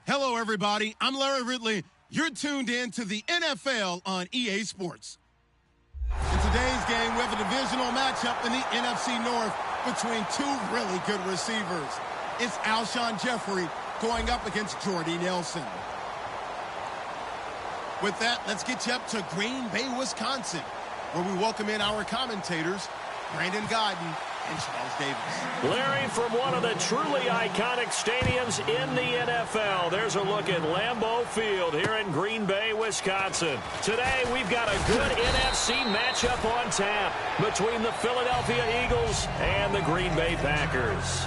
Hello, everybody. I'm Larry Ridley. You're tuned in to the NFL on EA Sports. In today's game, we have a divisional matchup in the NFC North between two really good receivers. It's Alshon Jeffrey going up against Jordy Nelson. With that, let's get you up to Green Bay, Wisconsin, where we welcome in our commentators, Brandon Godden and Charles Davis. Larry, from one of the truly iconic stadiums in the NFL, there's a look at Lambeau Field here in Green Bay, Wisconsin. Today, we've got a good NFC matchup on tap between the Philadelphia Eagles and the Green Bay Packers.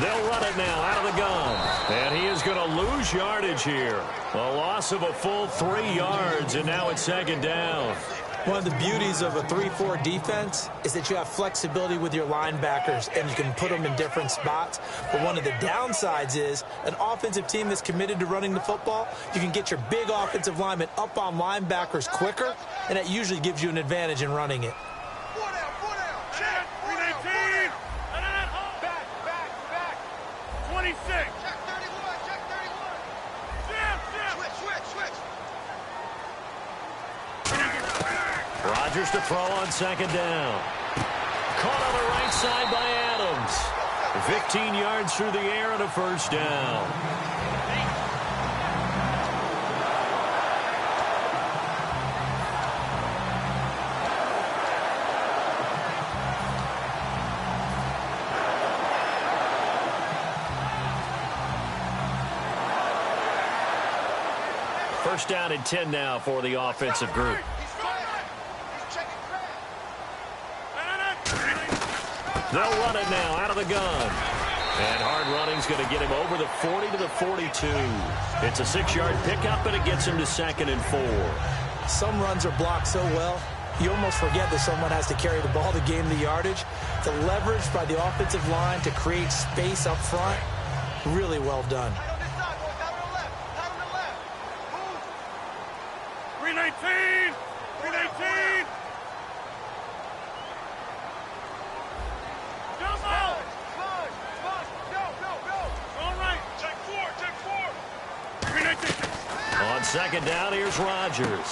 They'll run it now out of the gun. And he is going to lose yardage here. A loss of a full 3 yards, and now it's second down. One of the beauties of a 3-4 defense is that you have flexibility with your linebackers, and you can put them in different spots. But one of the downsides is an offensive team that's committed to running the football, you can get your big offensive linemen up on linebackers quicker, and that usually gives you an advantage in running it. 26. Check 31, check 31. Switch. Rodgers to throw on second down. Caught on the right side by Adams. 15 yards through the air and a first down. First down and 10 now for the offensive group. They'll run it now out of the gun. And hard running's going to get him over the 40 to the 42. It's a 6-yard pickup, and it gets him to 2nd and 4. Some runs are blocked so well, you almost forget that someone has to carry the ball to gain the yardage. The leverage by the offensive line to create space up front, really well done. 319! 319! Jump out! Go! All right. Check 4! 319! On second down, here's Rodgers.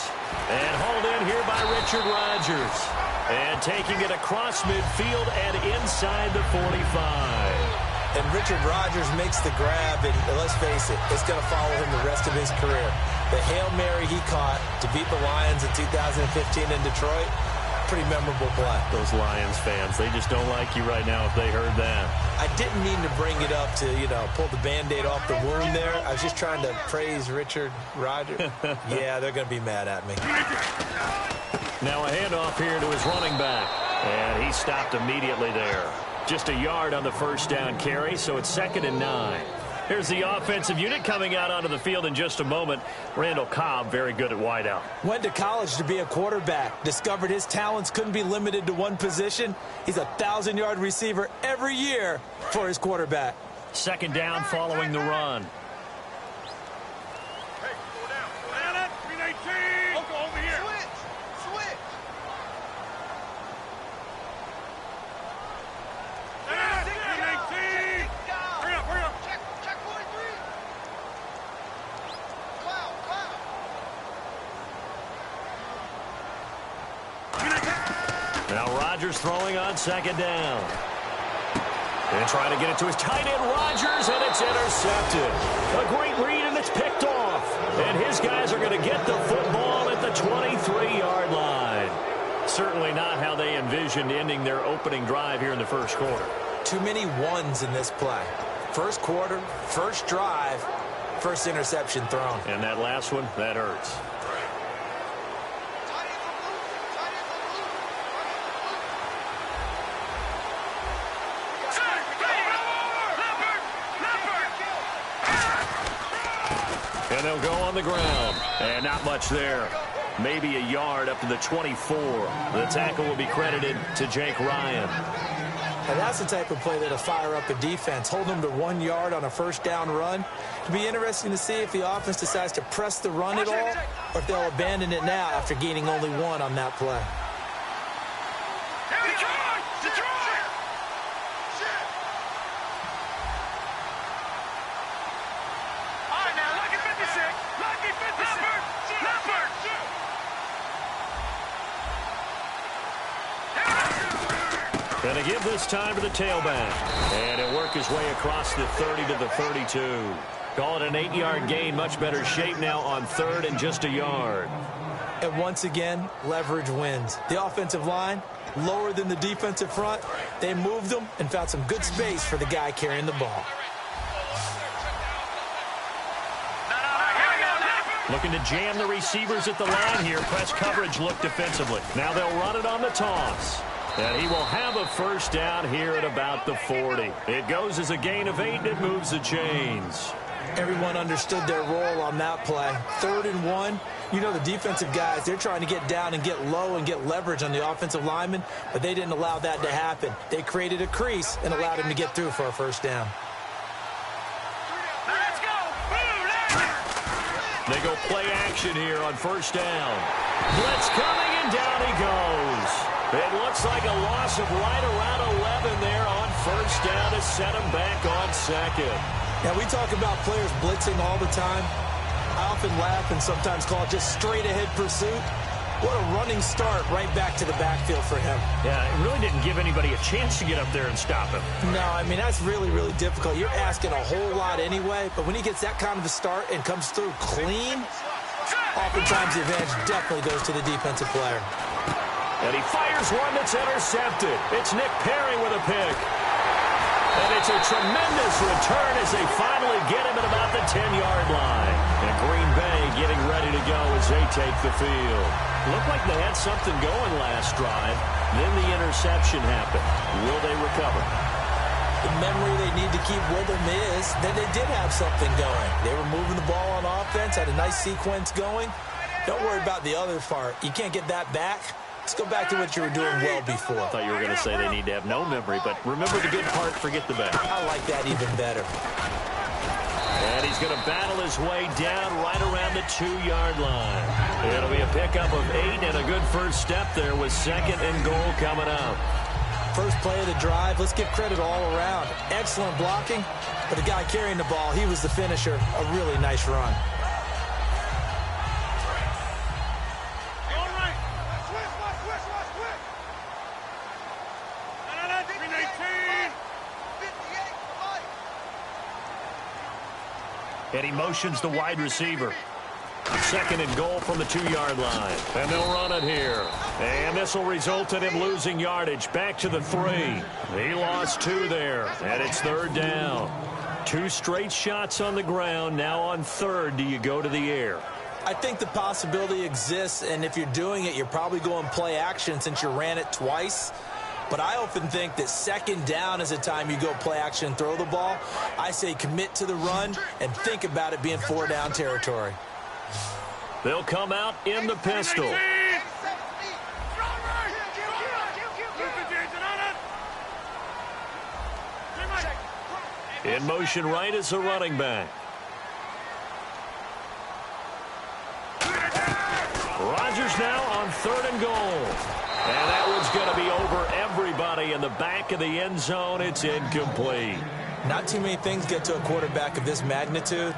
And hauled in here by Richard Rodgers. And taking it across midfield and inside the 45. And Richard Rodgers makes the grab, and let's face it, it's going to follow him the rest of his career. The Hail Mary he caught to beat the Lions in 2015 in Detroit, pretty memorable play. Those Lions fans, they just don't like you right now if they heard that. I didn't mean to bring it up to, pull the Band-Aid off the wound there. I was just trying to praise Richard Rodgers. Yeah, they're going to be mad at me. Now a handoff here to his running back. And he stopped immediately there. Just a yard on the first down carry, so it's 2nd and 9. Here's the offensive unit coming out onto the field in just a moment. Randall Cobb, very good at wideout. Went to college to be a quarterback. Discovered his talents couldn't be limited to one position. He's a 1,000-yard receiver every year for his quarterback. Second down following the run. Hey, go down. 319! I'll go over here. Switch! Now Rodgers throwing on second down. And trying to get it to his tight end, Rodgers, and it's intercepted. A great read, and it's picked off. And his guys are going to get the football at the 23-yard line. Certainly not how they envisioned ending their opening drive here in the first quarter. Too many ones in this play. First quarter, first drive, first interception thrown. And that last one, that hurts. he'll go on the ground. And not much there. Maybe a yard up to the 24. The tackle will be credited to Jake Ryan. And that's the type of play that'll fire up a defense. Hold them to 1 yard on a first down run. It'll be interesting to see if the offense decides to press the run at all, or if they'll abandon it now after gaining only 1 on that play. Going to give this time to the tailback. And he'll work his way across the 30 to the 32. Call it an 8-yard gain. Much better shape now on 3rd and just a yard. And once again, leverage wins. The offensive line, lower than the defensive front. They moved them and found some good space for the guy carrying the ball. Looking to jam the receivers at the line here. Press coverage look defensively. Now they'll run it on the toss. And he will have a first down here at about the 40. It goes as a gain of 8, and it moves the chains. Everyone understood their role on that play. 3rd and 1. You know the defensive guys, they're trying to get down and get low and get leverage on the offensive lineman, but they didn't allow that to happen. They created a crease and allowed him to get through for a first down. Let's go! They go play action here on first down. Blitz coming, and down he goes. It looks like a loss of right around 11 there on first down to set him back on 2nd. Now, we talk about players blitzing all the time. I often laugh and sometimes call it just straight-ahead pursuit. What a running start right back to the backfield for him. Yeah, it really didn't give anybody a chance to get up there and stop him. No, I mean, that's really, really difficult. You're asking a whole lot anyway, but when he gets that kind of a start and comes through clean, oftentimes the advantage definitely goes to the defensive player. And he fires one that's intercepted. It's Nick Perry with a pick. And it's a tremendous return as they finally get him at about the 10-yard line. And Green Bay getting ready to go as they take the field. Looked like they had something going last drive. Then the interception happened. Will they recover? The memory they need to keep with them is that they did have something going. They were moving the ball on offense, had a nice sequence going. Don't worry about the other part. You can't get that back. Let's go back to what you were doing well before. I thought you were going to say they need to have no memory, but remember the good part, forget the bad. I like that even better. And he's going to battle his way down right around the 2-yard line. It'll be a pickup of 8 and a good first step there with 2nd and goal coming up. First play of the drive, let's give credit all around. Excellent blocking, but the guy carrying the ball, he was the finisher. A really nice run. And he motions the wide receiver. 2nd and goal from the 2-yard line. And they'll run it here. And this will result in him losing yardage back to the 3. He lost 2 there. And it's 3rd down. 2 straight shots on the ground. Now on 3rd, do you go to the air? I think the possibility exists, and if you're doing it, you're probably going play action since you ran it twice. But I often think that 2nd down is the time you go play action and throw the ball. I say commit to the run and think about it being 4-down territory. They'll come out in the pistol. In motion right is a running back. Rodgers now on 3rd and goal. And that one's going to be over everybody in the back of the end zone. It's incomplete. Not too many things get to a quarterback of this magnitude,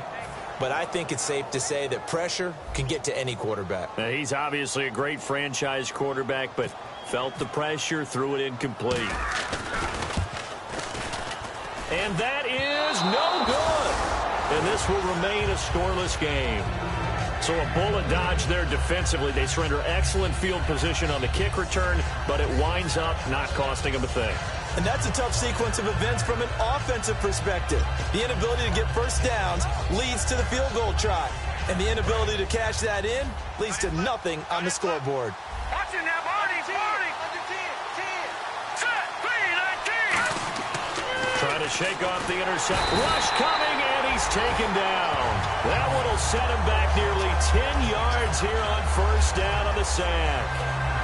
but I think it's safe to say that pressure can get to any quarterback. Now, he's obviously a great franchise quarterback, but felt the pressure, threw it incomplete. And that is no good. And this will remain a scoreless game. So a bullet dodge there defensively. They surrender excellent field position on the kick return, but it winds up not costing them a thing. And that's a tough sequence of events from an offensive perspective. The inability to get first downs leads to the field goal try. And the inability to cash that in leads to nothing on the scoreboard. Watch it now, Barney. Under 10. Set. 3-19. Trying to shake off the intercept. Rush coming, and he's taken down. That one will set him back nearly 10 yards here on first down on the sack.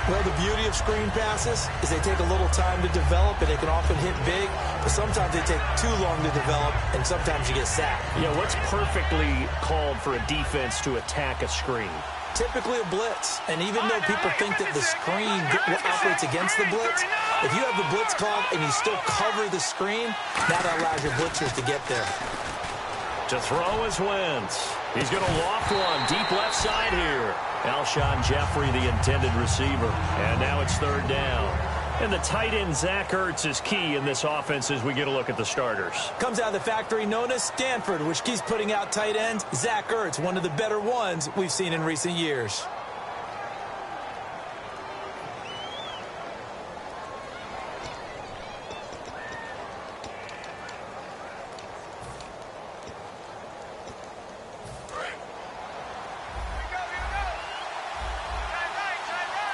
Well, the beauty of screen passes is they take a little time to develop, and they can often hit big, but sometimes they take too long to develop, and sometimes you get sacked. Yeah, what's perfectly called for a defense to attack a screen? Typically a blitz, and even though people think that the screen operates against the blitz, if you have the blitz called and you still cover the screen, that allows your blitzers to get there. To throw is Wentz. He's going to loft one deep left side here. Alshon Jeffrey, the intended receiver. And now it's third down. And the tight end, Zach Ertz, is key in this offense as we get a look at the starters. Comes out of the factory known as Stanford, which keeps putting out tight ends. Zach Ertz, one of the better ones we've seen in recent years.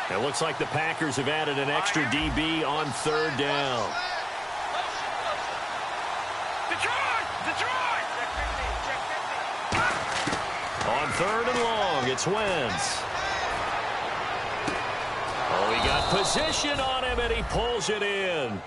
It looks like the Packers have added an extra DB on third down. On third and long, it's Wentz. Oh, he got position on him, and he pulls it in.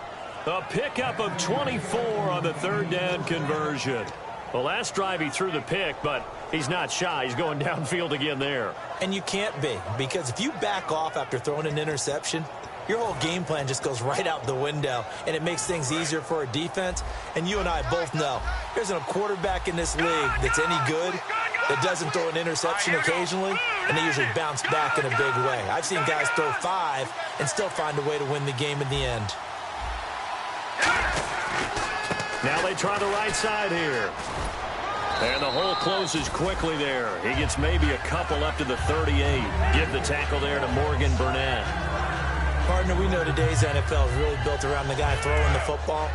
A pickup of 24 on the third down conversion. The last drive he threw the pick, but he's not shy. He's going downfield again there. And you can't be, because if you back off after throwing an interception, your whole game plan just goes right out the window, and it makes things easier for a defense. And you and I both know there's a quarterback in this league that's any good that doesn't throw an interception occasionally, and they usually bounce back in a big way. I've seen guys throw 5 and still find a way to win the game in the end. Now they try the right side here. And the hole closes quickly there. He gets maybe a couple up to the 38. Give the tackle there to Morgan Burnett. Partner, we know today's NFL is really built around the guy throwing the football.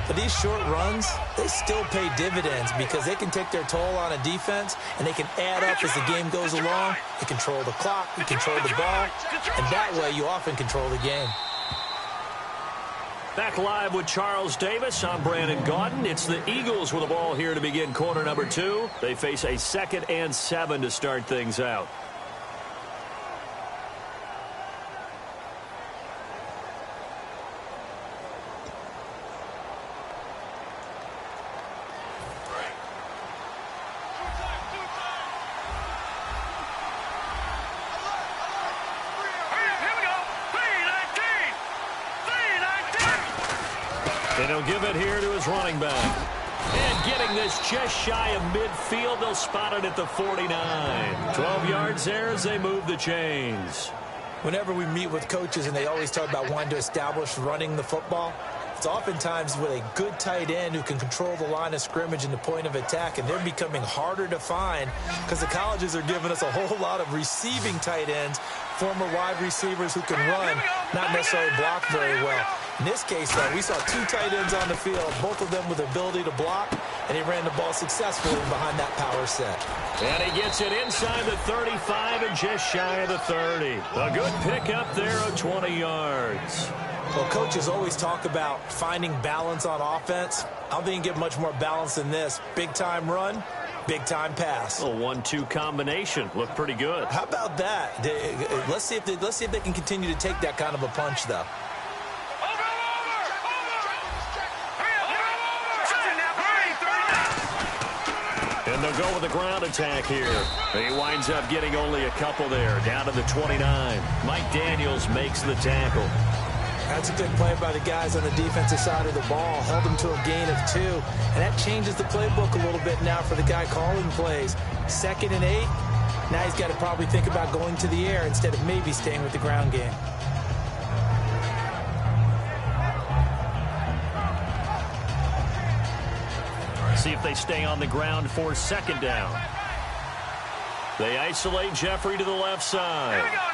But these short runs, they still pay dividends because they can take their toll on a defense, and they can add up as the game goes along. You control the clock, you control the ball, and that way you often control the game. Back live with Charles Davis. I'm Brandon Gaudin. It's the Eagles with the ball here to begin quarter number 2. They face a 2nd and 7 to start things out. And he'll give it here to his running back. And getting this just shy of midfield, they'll spot it at the 49. 12 yards there as they move the chains. Whenever we meet with coaches and they always talk about wanting to establish running the football, it's oftentimes with a good tight end who can control the line of scrimmage and the point of attack, and they're becoming harder to find because the colleges are giving us a whole lot of receiving tight ends, former wide receivers who can run, not necessarily block very well. In this case, though, we saw 2 tight ends on the field, both of them with the ability to block, and he ran the ball successfully behind that power set. And he gets it inside the 35 and just shy of the 30. A good pickup there of 20 yards. Well, coaches always talk about finding balance on offense. I don't think you get much more balance than this. Big-time run, big-time pass. A 1-2 combination. Looked pretty good. How about that? Let's see if they can continue to take that kind of a punch, though. And they'll go with the ground attack here. He winds up getting only a couple there, down to the 29. Mike Daniels makes the tackle. That's a good play by the guys on the defensive side of the ball. Held them to a gain of 2. And that changes the playbook a little bit now for the guy calling plays. 2nd and 8. Now he's got to probably think about going to the air instead of maybe staying with the ground game. See if they stay on the ground for 2nd down. They isolate Jeffrey to the left side. Here we go now.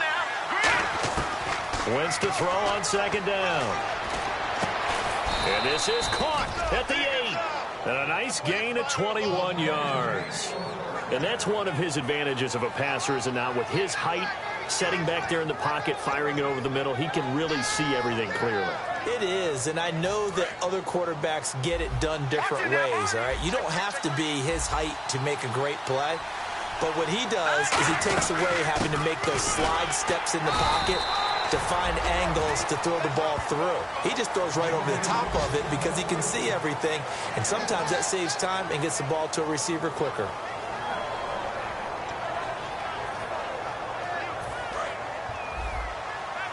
Wentz to throw on 2nd down. And this is caught at the 8. And a nice gain of 21 yards. And that's one of his advantages of a passer, is it not? With his height, setting back there in the pocket, firing it over the middle, he can really see everything clearly. It is, and I know that other quarterbacks get it done different ways, all right? You don't have to be his height to make a great play, but what he does is he takes away having to make those slide steps in the pocket to find angles to throw the ball through. He just throws right over the top of it because he can see everything, and sometimes that saves time and gets the ball to a receiver quicker.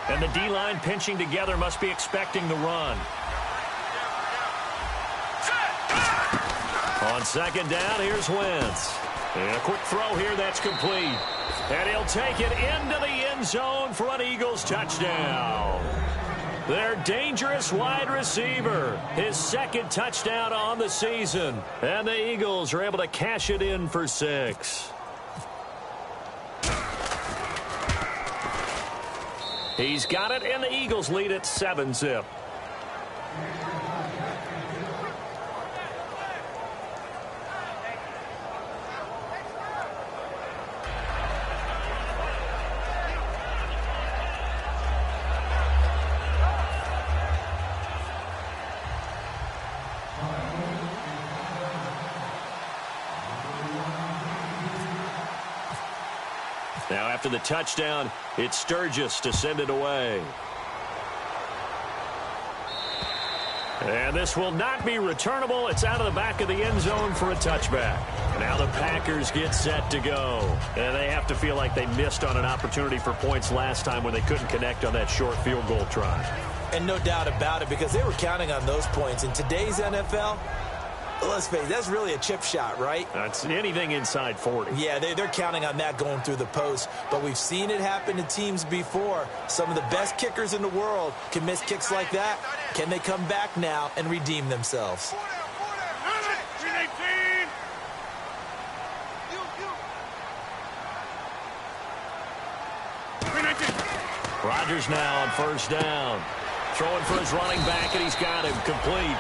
And the D-line pinching together must be expecting the run. On second down, here's Wentz. And a quick throw here that's complete. And he'll take it into the end zone for an Eagles touchdown. Their dangerous wide receiver, his second touchdown on the season. And the Eagles are able to cash it in for 6. He's got it, and the Eagles lead at 7-zip. Now after the touchdown, it's Sturgis to send it away. And this will not be returnable. It's out of the back of the end zone for a touchback. Now the Packers get set to go. And they have to feel like they missed on an opportunity for points last time when they couldn't connect on that short field goal try. And no doubt about it, because they were counting on those points. In today's NFL, let's face it, that's really a chip shot, right? That's anything inside 40. Yeah, they're counting on that going through the post. But we've seen it happen to teams before. Some of the best kickers in the world can miss kicks like that. Can they come back now and redeem themselves? Rodgers now on first down. Throwing for his running back, and he's got him complete.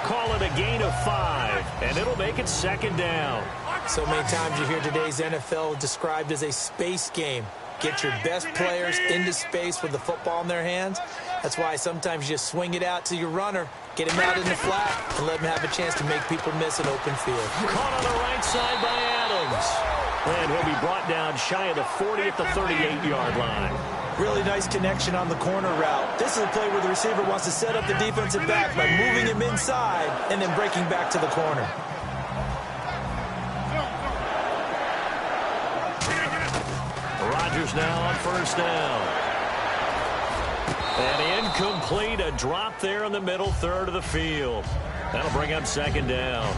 Call it a gain of 5, and it'll make it second down. So many times you hear today's NFL described as a space game. Get your best players into space with the football in their hands. That's why sometimes you just swing it out to your runner, get him out in the flat, and let him have a chance to make people miss an open field. Caught on the right side by Adams. And he'll be brought down shy of the 40 at the 38-yard line. Really nice connection on the corner route. This is a play where the receiver wants to set up the defensive back by moving him inside and then breaking back to the corner. Rodgers now on first down. And incomplete, a drop there in the middle third of the field. That'll bring up second down.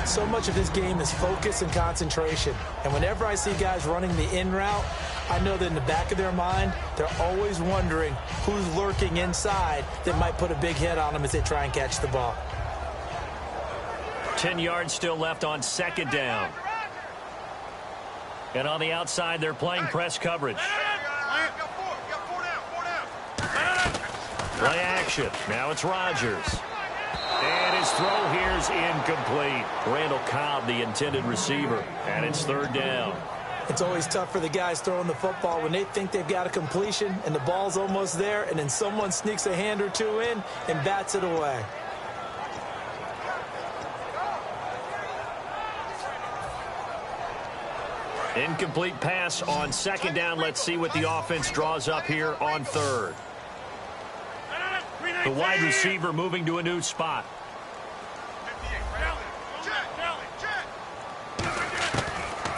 So much of this game is focus and concentration. And whenever I see guys running the in route, I know that in the back of their mind, they're always wondering who's lurking inside that might put a big hit on them as they try and catch the ball. 10 yards still left on second down. And on the outside, they're playing press coverage. Play action. Now it's Rodgers. And his throw here is incomplete. Randall Cobb, the intended receiver. And it's third down. It's always tough for the guys throwing the football when they think they've got a completion and the ball's almost there, and then someone sneaks a hand or two in and bats it away. Incomplete pass on second down. Let's see what the offense draws up here on third. The wide receiver moving to a new spot.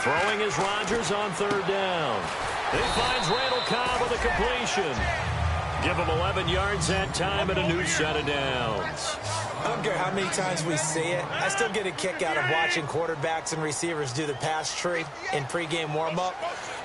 Throwing is Rodgers on third down. He finds Randall Cobb with a completion. Give him 11 yards that time and a new set of downs. I don't care how many times we see it. I still get a kick out of watching quarterbacks and receivers do the pass tree in pregame warm-up.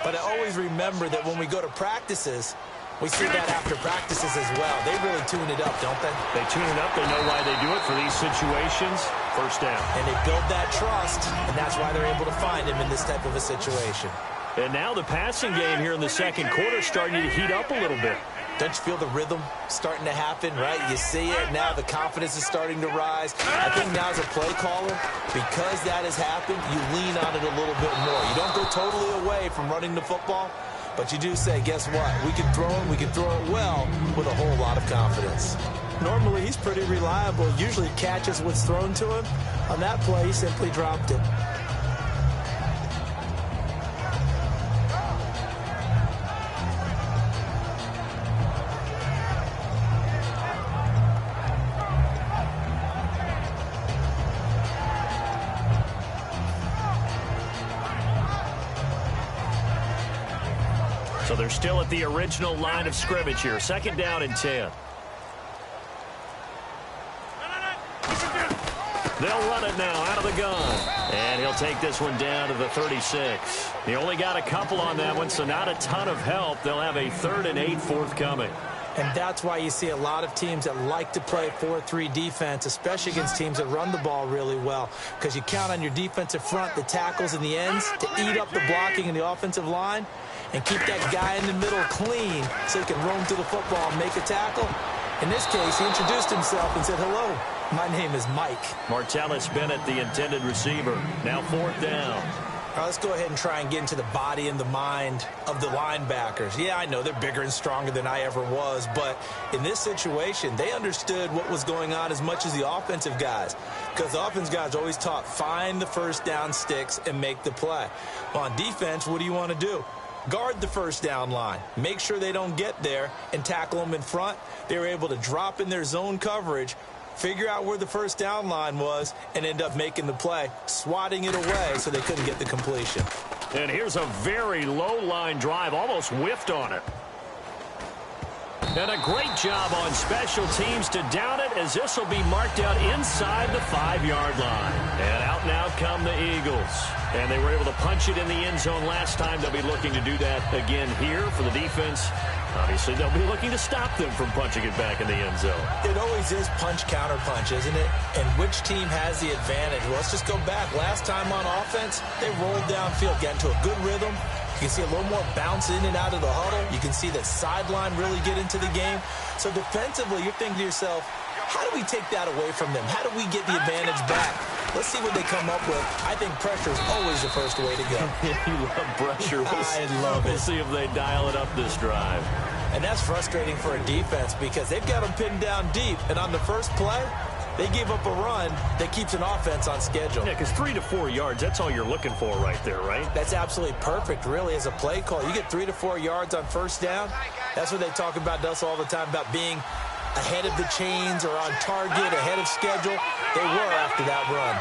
But I always remember that when we go to practices, we see that after practices as well. They really tune it up, don't they? They tune it up. They know why they do it for these situations. First down. And they build that trust, and that's why they're able to find him in this type of a situation. And now the passing game here in the second quarter starting to heat up a little bit. Don't you feel the rhythm starting to happen, right? You see it now. The confidence is starting to rise. I think now as a play caller, because that has happened, you lean on it a little bit more. You don't go totally away from running the football, But you do say, guess what? We can throw it, we can throw it well with a whole lot of confidence. Normally, he's pretty reliable. Usually catches what's thrown to him. On that play, he simply dropped it. So they're still at the original line of scrimmage here. 2nd down and 10. They'll run it now out of the gun. And he'll take this one down to the 36. He only got a couple on that one, so not a ton of help. They'll have a 3rd and 8 forthcoming. And that's why you see a lot of teams that like to play 4-3 defense, especially against teams that run the ball really well, because you count on your defensive front, the tackles and the ends, to eat up the blocking in the offensive line and keep that guy in the middle clean so he can roam through the football and make a tackle. In this case, he introduced himself and said, hello, my name is Mike. Martellus Bennett, the intended receiver. Now 4th down. All right, let's go ahead and try and get into the body and the mind of the linebackers. Yeah, I know they're bigger and stronger than I ever was, but in this situation, they understood what was going on as much as the offensive guys, because the offensive guys always taught, find the first down sticks and make the play. Well, on defense, what do you want to do? Guard the first down line. Make sure they don't get there and tackle them in front. They were able to drop in their zone coverage, figure out where the first down line was, and end up making the play, swatting it away so they couldn't get the completion. And here's a very low line drive, almost whiffed on it. And a great job on special teams to down it, as this will be marked out inside the 5-yard line. And out now come the Eagles. And they were able to punch it in the end zone last time. They'll be looking to do that again here for the defense. Obviously, they'll be looking to stop them from punching it back in the end zone. It always is punch-counter-punch, isn't it? And which team has the advantage? Well, let's just go back. Last time on offense, they rolled downfield, got into a good rhythm. You can see a little more bounce in and out of the huddle. You can see that sideline really get into the game. So defensively, you're thinking to yourself, how do we take that away from them? How do we get the advantage back? Let's see what they come up with. I think pressure is always the first way to go. You love pressure. I love it. We'll see if they dial it up this drive. And that's frustrating for a defense because they've got them pinned down deep. And on the first play, they gave up a run that keeps an offense on schedule. Yeah, because 3 to 4 yards, that's all you're looking for right there, right? That's absolutely perfect, really, as a play call. You get 3 to 4 yards on first down. That's what they talk about us all the time, about being ahead of the chains or on target, ahead of schedule. They were after that run.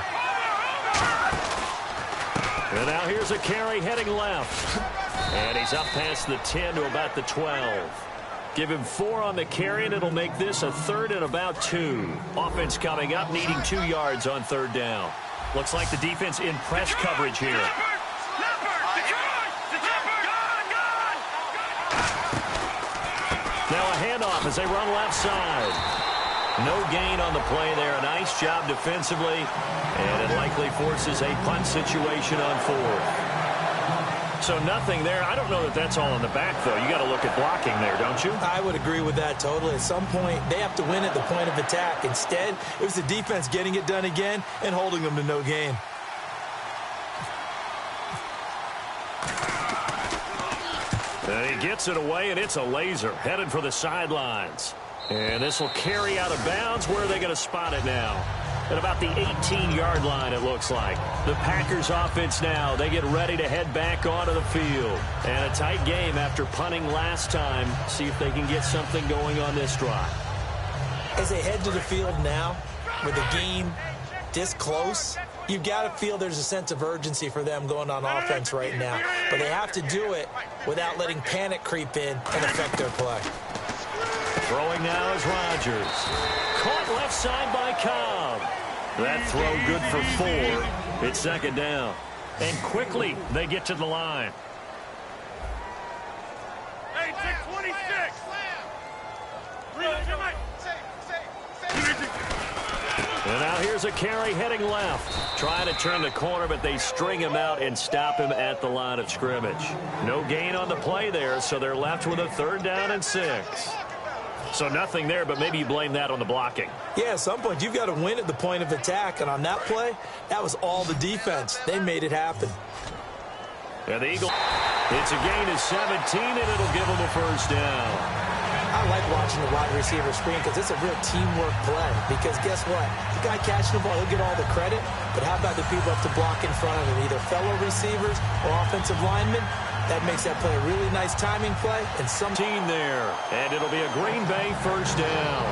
And now here's a carry heading left. And he's up past the 10 to about the 12. Give him 4 on the carry, and it'll make this a 3rd and about 2. Offense coming up, needing 2 yards on 3rd down. Looks like the defense in press coverage here. Now a handoff as they run left side. No gain on the play there. A nice job defensively, and it likely forces a punt situation on 4th. So nothing there. I don't know that that's all in the back, though. You got to look at blocking there, don't you? I would agree with that totally. At some point, they have to win at the point of attack. Instead, it was the defense getting it done again and holding them to no gain. And he gets it away, and it's a laser headed for the sidelines. And this will carry out of bounds. Where are they going to spot it now? At about the 18-yard line, it looks like. The Packers offense now, they get ready to head back onto the field. And a tight game after punting last time. See if they can get something going on this drive. As they head to the field now, with the game this close, you've got to feel there's a sense of urgency for them going on offense right now. But they have to do it without letting panic creep in and affect their play. Throwing now is Rodgers. Caught left side by Cobb. That throw good for 4. It's 2nd down. And quickly they get to the line. Hey, 626. And now here's a carry heading left. Trying to turn the corner, but they string him out and stop him at the line of scrimmage. No gain on the play there, so they're left with a 3rd down and 6. So nothing there, but maybe you blame that on the blocking. Yeah, at some point, you've got to win at the point of attack. And on that play, that was all the defense. They made it happen. Yeah, the Eagles. It's a gain of 17, and it'll give them a first down. I like watching the wide receiver screen because it's a real teamwork play. Because guess what? The guy catching the ball, he'll get all the credit. But how about the people up to block in front of him, either fellow receivers or offensive linemen? That makes that play a really nice timing play. And some team there, and it'll be a Green Bay first down.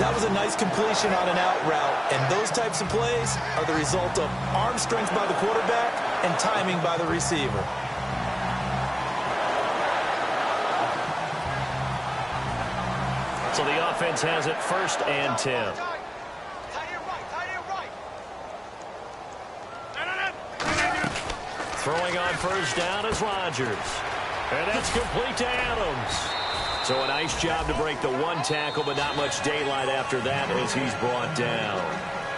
That was a nice completion on an out route. And those types of plays are the result of arm strength by the quarterback and timing by the receiver. So the offense has it 1st and 10. Throwing on first down is Rodgers. And that's complete to Adams. So a nice job to break the one tackle, but not much daylight after that as he's brought down.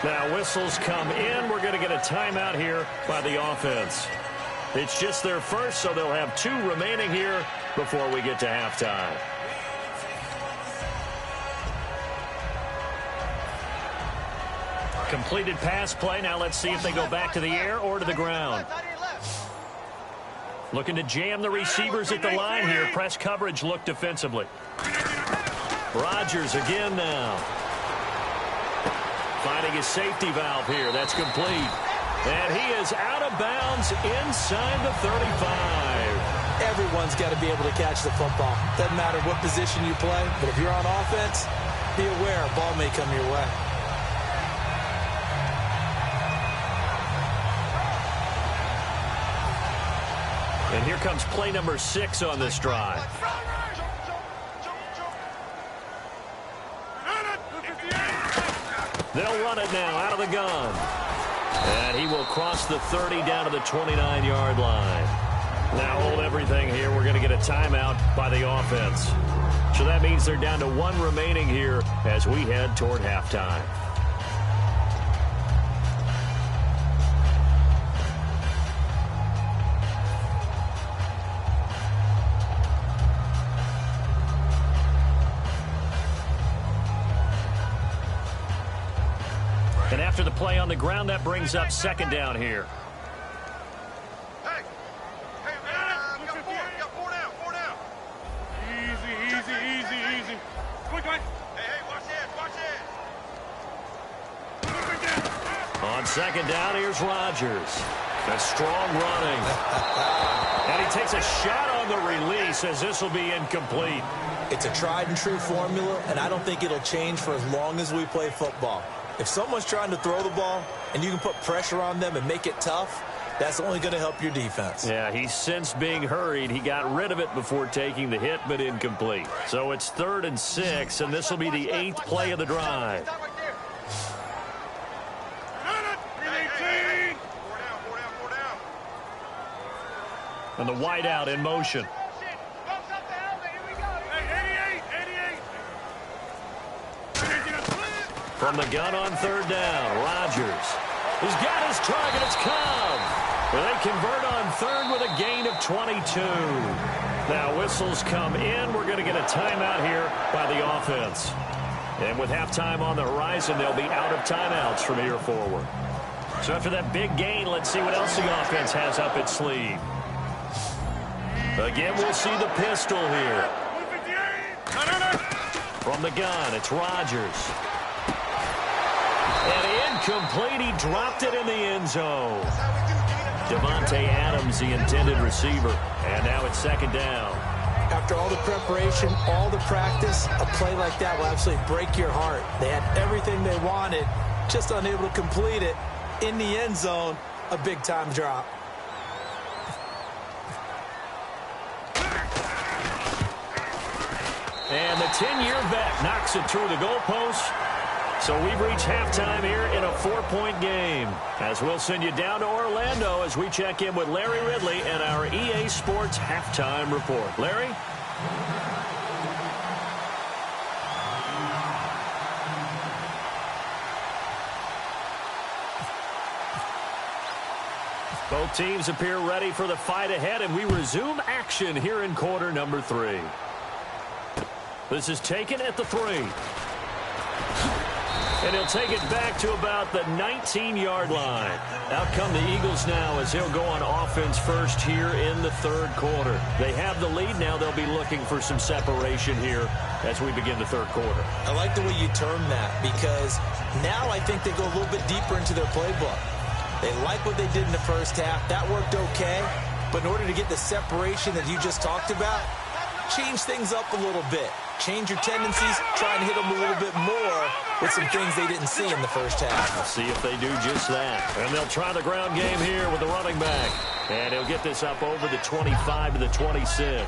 Now whistles come in. We're going to get a timeout here by the offense. It's just their first, so they'll have 2 remaining here before we get to halftime. Completed pass play. Now let's see if they go back to the air or to the ground. Looking to jam the receivers at the line here. Press coverage look defensively. Rodgers again now. Finding his safety valve here. That's complete. And he is out of bounds inside the 35. Everyone's got to be able to catch the football. Doesn't matter what position you play, but if you're on offense, be aware a ball may come your way. And here comes play number 6 on this drive. They'll run it now out of the gun. And he will cross the 30 down to the 29-yard line. Now hold everything here. We're going to get a timeout by the offense. So that means they're down to 1 remaining here as we head toward halftime. And after the play on the ground, that brings up 2nd down here. Hey, man, we got 4 down. Easy. Quick, guys. Hey, watch this. On 2nd down, here's Rodgers. A strong running. And he takes a shot on the release as this will be incomplete. It's a tried and true formula, and I don't think it'll change for as long as we play football. If someone's trying to throw the ball and you can put pressure on them and make it tough, that's only going to help your defense. Yeah, he's since being hurried. He got rid of it before taking the hit, but incomplete. So it's 3rd and 6, and this will be the 8th play of the drive. And the wideout in motion. From the gun on 3rd down, Rodgers. He's got his target. It's Cobb. Well, they convert on 3rd with a gain of 22. Now whistles come in. We're going to get a timeout here by the offense. And with halftime on the horizon, they'll be out of timeouts from here forward. So after that big gain, let's see what else the offense has up its sleeve. Again, we'll see the pistol here. From the gun, it's Rodgers. And incomplete. He dropped it in the end zone. Devontae Adams, the intended receiver. And now it's 2nd down. After all the preparation, all the practice, a play like that will absolutely break your heart. They had everything they wanted, just unable to complete it. In the end zone, a big-time drop. And the 10-year vet knocks it through the goalpost. So we've reached halftime here in a 4-point game. As we'll send you down to Orlando as we check in with Larry Ridley and our EA Sports halftime report. Larry? Both teams appear ready for the fight ahead, and we resume action here in quarter number 3. This is taken at the 3. And he'll take it back to about the 19-yard line. Out come the Eagles now as he'll go on offense first here in the third quarter. They have the lead. Now they'll be looking for some separation here as we begin the third quarter. I like the way you term that because now I think they go a little bit deeper into their playbook. They like what they did in the first half. That worked okay. But in order to get the separation that you just talked about, change things up a little bit. Change your tendencies, try and hit them a little bit more with some things they didn't see in the first half. We'll see if they do just that. And they'll try the ground game here with the running back. And he'll get this up over the 25 to the 26.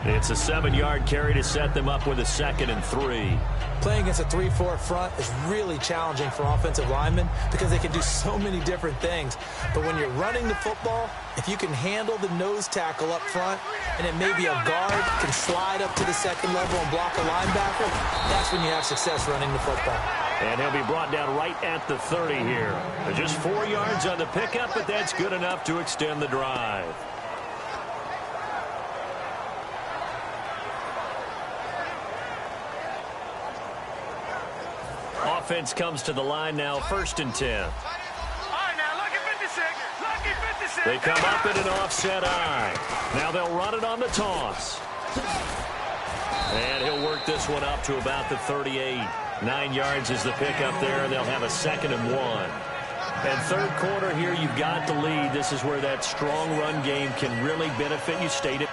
It's a 7-yard carry to set them up with a 2nd and 3. Playing against a 3-4 front is really challenging for offensive linemen because they can do so many different things. But when you're running the football, if you can handle the nose tackle up front and then maybe a guard can slide up to the second level and block a linebacker, that's when you have success running the football. And he'll be brought down right at the 30 here. Just 4 yards on the pickup, but that's good enough to extend the drive. Offense comes to the line now, 1st and 10. All right, now, lucky 56. Lucky 56. They come up in an offset eye. Now they'll run it on the toss. And he'll work this one up to about the 38. 9 yards is the pickup there, and they'll have a 2nd and 1. And third quarter here, you've got the lead. This is where that strong run game can really benefit you. Stated.